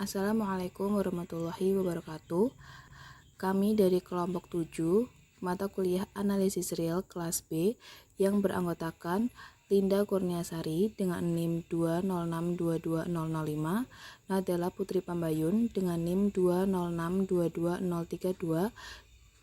Assalamualaikum warahmatullahi wabarakatuh. Kami dari kelompok 7, mata kuliah analisis real kelas B yang beranggotakan Linda Kurniasari dengan NIM 206220005, Nadela Putri Pambayun dengan NIM 206222032,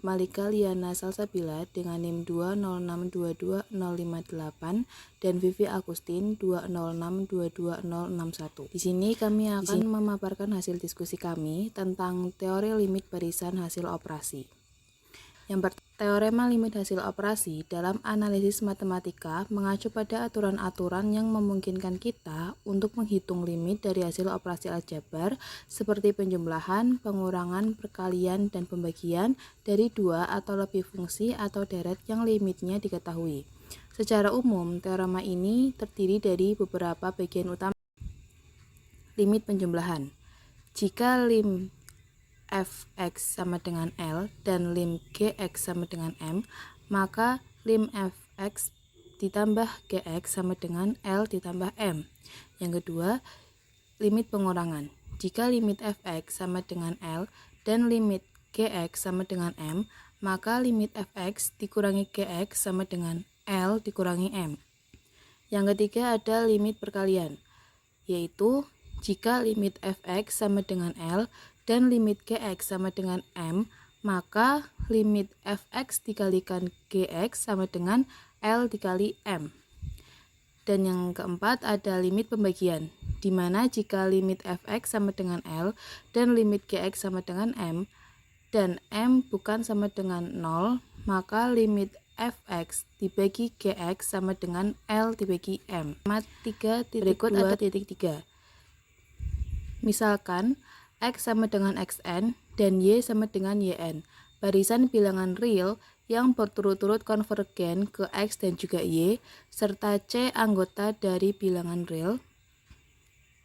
Malika Liana Salsabila dengan NIM 206222058 dan Vivi Agustin 206226061. Di sini kami akan memaparkan hasil diskusi kami tentang teori limit barisan hasil operasi. Yang pertama, teorema limit hasil operasi dalam analisis matematika mengacu pada aturan-aturan yang memungkinkan kita untuk menghitung limit dari hasil operasi aljabar seperti penjumlahan, pengurangan, perkalian, dan pembagian dari dua atau lebih fungsi atau deret yang limitnya diketahui. Secara umum, teorema ini terdiri dari beberapa bagian utama. Limit penjumlahan. Jika lim fx sama dengan L dan lim gx sama dengan M, maka lim fx ditambah gx sama dengan L ditambah M. Yang kedua, limit pengurangan. Jika limit fx sama dengan L dan limit gx sama dengan M, maka limit fx dikurangi gx sama dengan L dikurangi M. Yang ketiga ada limit perkalian, yaitu jika limit fx sama dengan L dan limit gx sama dengan M, maka limit fx dikalikan gx sama dengan L dikali M. Dan yang keempat ada limit pembagian, di mana jika limit fx sama dengan L dan limit gx sama dengan M, dan M bukan sama dengan 0, maka limit fx dibagi gx sama dengan L dibagi M. Berikut ada titik 3. Misalkan X sama dengan XN dan Y sama dengan YN, barisan bilangan real yang berturut-turut konvergen ke X dan juga Y, serta C anggota dari bilangan real,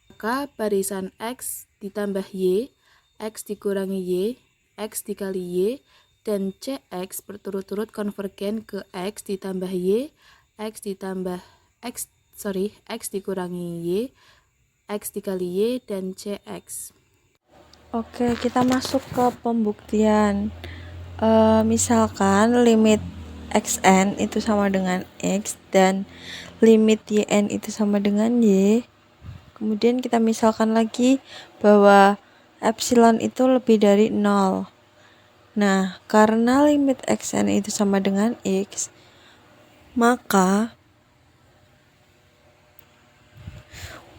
maka barisan X ditambah Y, X dikurangi Y, X dikali Y, dan CX berturut-turut konvergen ke X ditambah Y, X dikurangi Y, X dikali Y, dan CX. Oke, kita masuk ke pembuktian. Misalkan limit xn itu sama dengan x dan limit yn itu sama dengan y. Kemudian kita misalkan lagi bahwa epsilon itu lebih dari 0. Nah, karena limit xn itu sama dengan x, maka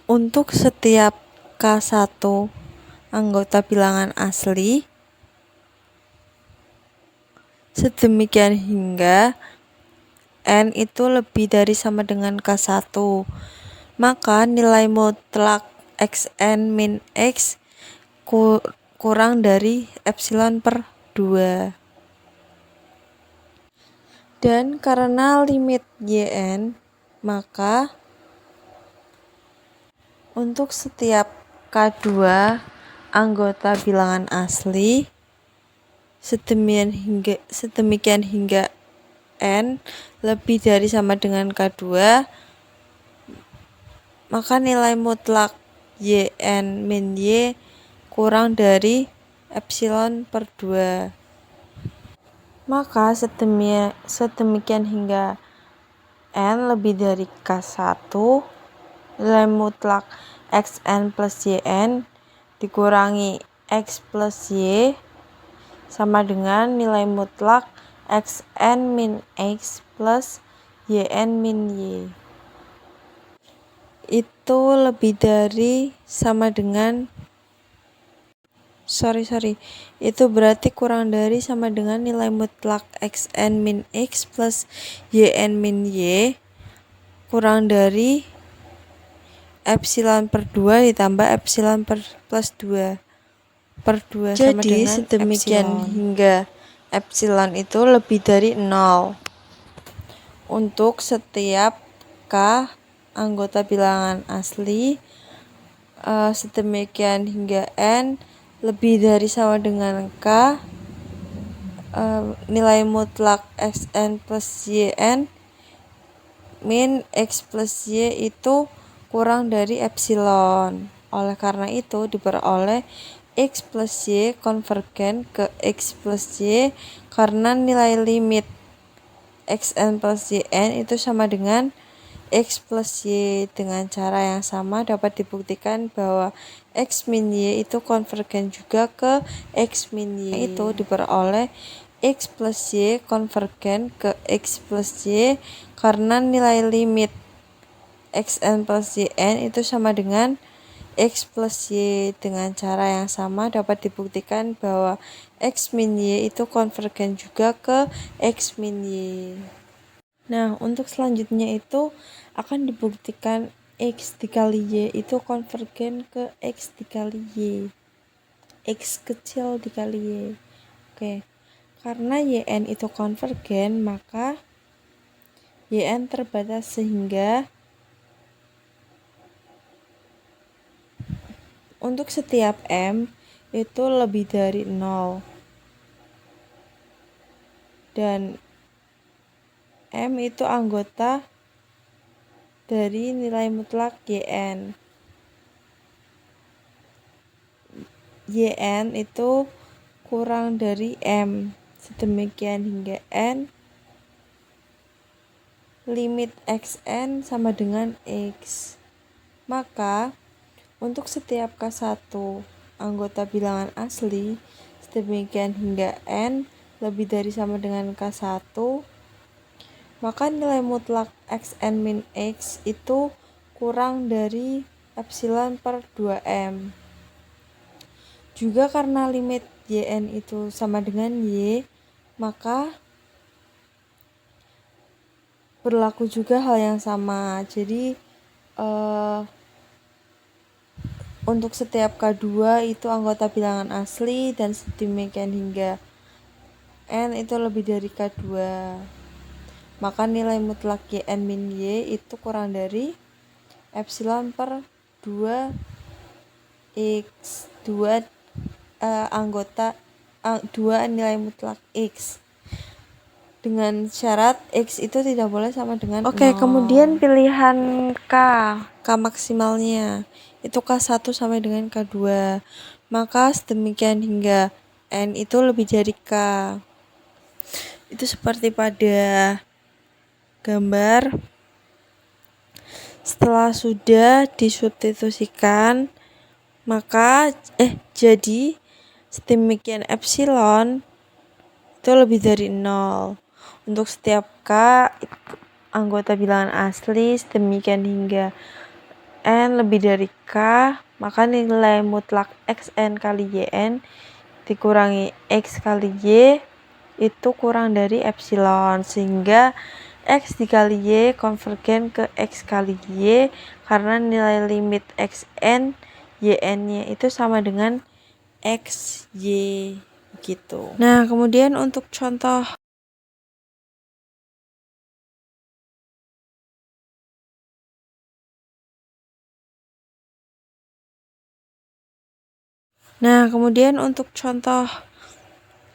untuk setiap k1 anggota bilangan asli, sedemikian hingga n itu lebih dari sama dengan k1, maka nilai mutlak xn min x kurang dari epsilon per 2. Dan karena limit yn, maka untuk setiap k2 anggota bilangan asli, sedemikian hingga n lebih dari sama dengan k2, maka nilai mutlak yn min y kurang dari epsilon per 2. Maka sedemikian hingga n lebih dari k1, nilai mutlak xn plus yn dikurangi x plus y sama dengan nilai mutlak xn min x plus yn min y. Itu lebih dari sama dengan itu berarti kurang dari sama dengan nilai mutlak xn min x plus yn min y kurang dari epsilon per 2 ditambah epsilon plus 2 per 2 sama dengan sedemikian epsilon. Hingga epsilon itu lebih dari 0 untuk setiap k anggota bilangan asli, sedemikian hingga n lebih dari sama dengan k, nilai mutlak xn plus yn min x plus y itu kurang dari epsilon. Oleh karena itu diperoleh X plus Y konvergen ke X plus Y karena nilai limit Xn plus Yn itu sama dengan X plus Y. Dengan cara yang sama dapat dibuktikan bahwa X min Y itu konvergen juga ke X min Y. Itu diperoleh X plus Y konvergen ke X plus Y karena nilai limit Xn plus Yn itu sama dengan X plus Y. Dengan cara yang sama dapat dibuktikan bahwa X min Y itu konvergen juga ke X min Y. Nah, untuk selanjutnya itu akan dibuktikan X dikali Y itu konvergen ke X dikali Y. X kecil dikali Y. Oke. Karena Yn itu konvergen, maka Yn terbatas sehingga untuk setiap M itu lebih dari 0. Dan M itu anggota dari nilai mutlak Yn. Yn itu kurang dari M. Sedemikian hingga N. Limit Xn sama dengan X. Maka untuk setiap K1 anggota bilangan asli sedemikian hingga N lebih dari sama dengan K1, maka nilai mutlak Xn min X itu kurang dari epsilon per 2M. Juga karena limit Yn itu sama dengan Y, maka berlaku juga hal yang sama. Jadi untuk setiap K2 itu anggota bilangan asli dan sedemikian hingga N itu lebih dari K2. Maka nilai mutlak Yn min Y itu kurang dari epsilon per 2X. 2 nilai mutlak X. Dengan syarat X itu tidak boleh sama dengan 0. Kemudian pilihan K maksimalnya itu K1 sampai dengan K2. Maka sedemikian hingga N itu lebih dari K. Itu seperti pada gambar. Setelah sudah disubstitusikan, maka jadi sedemikian epsilon itu lebih dari 0. Untuk setiap K anggota bilangan asli sedemikian hingga N lebih dari K, maka nilai mutlak Xn kali Yn dikurangi X kali Y itu kurang dari epsilon, sehingga X dikali Y konvergen ke X kali Y karena nilai limit Xn Yn-nya itu sama dengan X, Y gitu. Nah, kemudian untuk contoh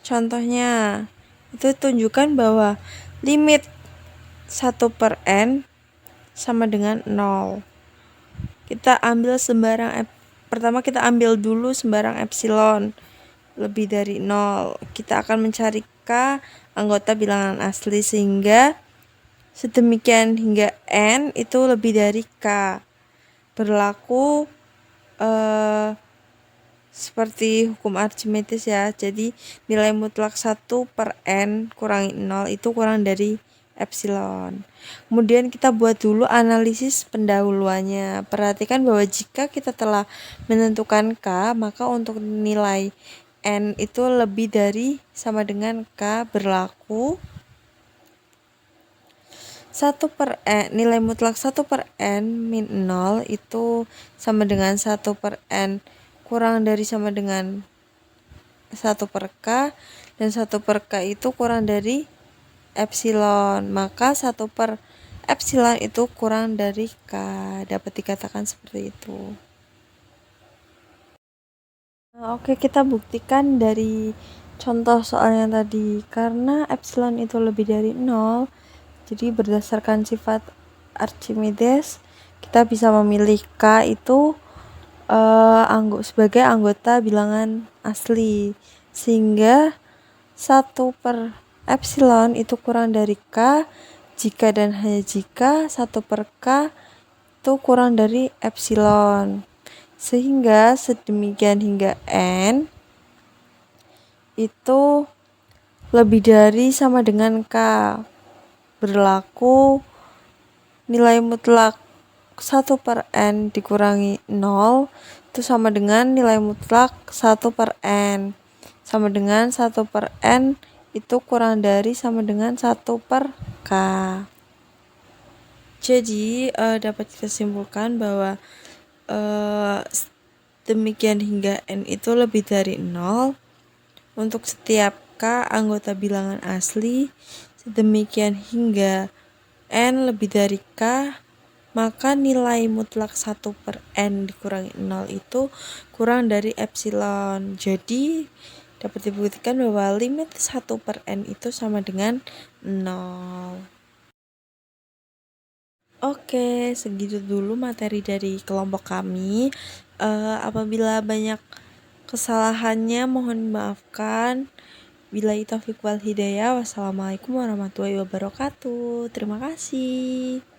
contohnya itu tunjukkan bahwa limit 1 per N sama dengan 0. Kita ambil pertama kita ambil dulu sembarang epsilon lebih dari 0. Kita akan mencari K anggota bilangan asli sehingga sedemikian hingga N itu lebih dari K. Berlaku seperti hukum Archimedes ya. Jadi nilai mutlak 1 per N kurangi 0 itu kurang dari epsilon. Kemudian kita buat dulu analisis pendahuluannya. Perhatikan bahwa jika kita telah menentukan K, maka untuk nilai N itu lebih dari sama dengan K berlaku 1 per N, nilai mutlak 1 per N min 0 itu sama dengan 1 per N kurang dari sama dengan 1 per K, dan 1 per K itu kurang dari epsilon, maka 1 per epsilon itu kurang dari K. Dapat dikatakan seperti itu. Oke, kita buktikan dari contoh soalnya tadi. Karena epsilon itu lebih dari 0, jadi berdasarkan sifat Archimedes kita bisa memilih K itu sebagai anggota bilangan asli, sehingga 1 per epsilon itu kurang dari K jika dan hanya jika 1 per K itu kurang dari epsilon, sehingga sedemikian hingga N itu lebih dari sama dengan K, berlaku nilai mutlak 1 per N dikurangi 0 itu sama dengan nilai mutlak 1 per N, sama dengan 1 per N itu kurang dari sama dengan 1 per K. Jadi dapat kita simpulkan bahwa demikian hingga N itu lebih dari 0 untuk setiap K anggota bilangan asli, sedemikian hingga N lebih dari K, maka nilai mutlak 1 per N dikurangi 0 itu kurang dari epsilon. Jadi dapat dibuktikan bahwa limit 1 per N itu sama dengan 0. Oke, segitu dulu materi dari kelompok kami. Apabila banyak kesalahannya mohon dimaafkan. Billahi taufiq wal hidayah. Wassalamualaikum warahmatullahi wabarakatuh. Terima kasih.